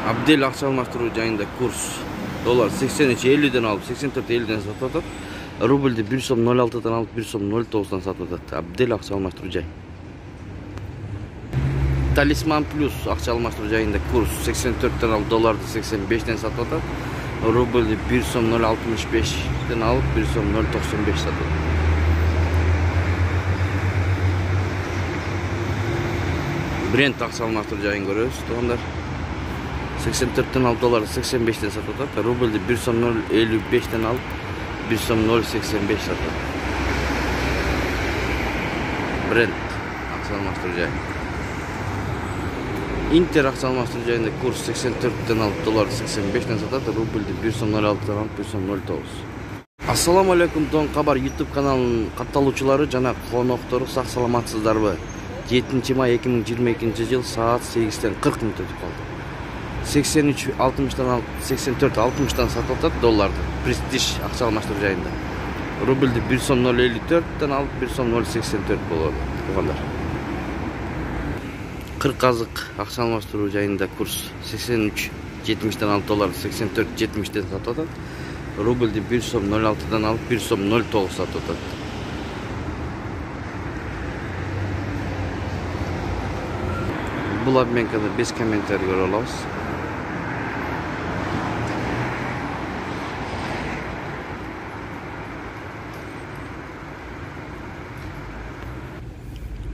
Abdel акча алмаштыруу жайында курс. Доллар 83.50'den alıp 84.50'den satып атат. Рубльді 1 сом 06'dan alıp 1 сом 09'dan satып атат. Abdel акча алмаштыруу жай. Talisman Plus акча алмаштыруу жайында курс 84'den alıp долларды 85'den satып атат. Рубльді 1 сом 0.65'den alıp 1 сом 0.95 satып атат. Brent акча алмаштыруу жайын көрөбүз, туугандар. 84'den alıp doları 85'den satып атат. Рубльді 1 сом 0.55'den alıp 1 сом 0.85 satып атат. Brent акча алмаштыруу жайы. Inter акча алмаштыруу жайында курс 84'den alıp doları 85'den satат. Рубльді 1 сом 0.6'dan alıp 1 сом 0.9. Assalamu alaikum Don Kabar YouTube kanalının kattaloочулары жана коноктору, сак саламатсыздарбы? 7 may 2022 yıl saat 8'den 40 minut ötüp kaldı. 83.60'dan alıp 84.60'dan satып атат долларды. Prestige акча алмаштыруу жайында. Рубльді 1 сом 0.54'den alıp 1 сом 0.84 болот. Туугандар. 40 азык акча алмаштыруу жайында курс 83.70'den alıp doları 84.70'den satып атат. Рубльді 1 сом 0.6'dan alıp 1 сом 0.9 satып атат. Бұл обменкада без комментарий көрө алабыз.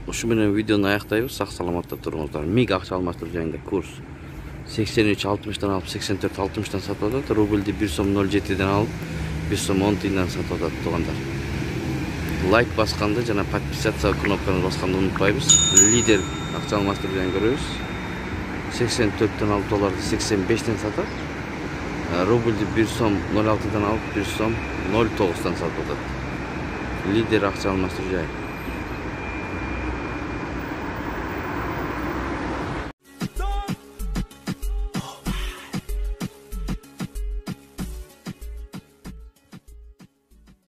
Ушу менен видеону аяктайбыз. Сак саламатта туруңуздар. Миг акча алмаштыруу жайында курс 83.60'dan alıp 84.60'dan satып атат. Рубльді 1 сом 0.7'den alıp 1 сом 10 тиңден satып атат, туугандар. Лайк басканды жана подписаться кнопканы басканды унутпайбыз. Лидер акча алмаштыруу жайын көрөбүз. 84'den alıp doları 85'den satат. Рубльді 1 сом 0.6'dan alıp 1 сом 0.9'dan satып атат. Лидер акча алмаштыруу жайы.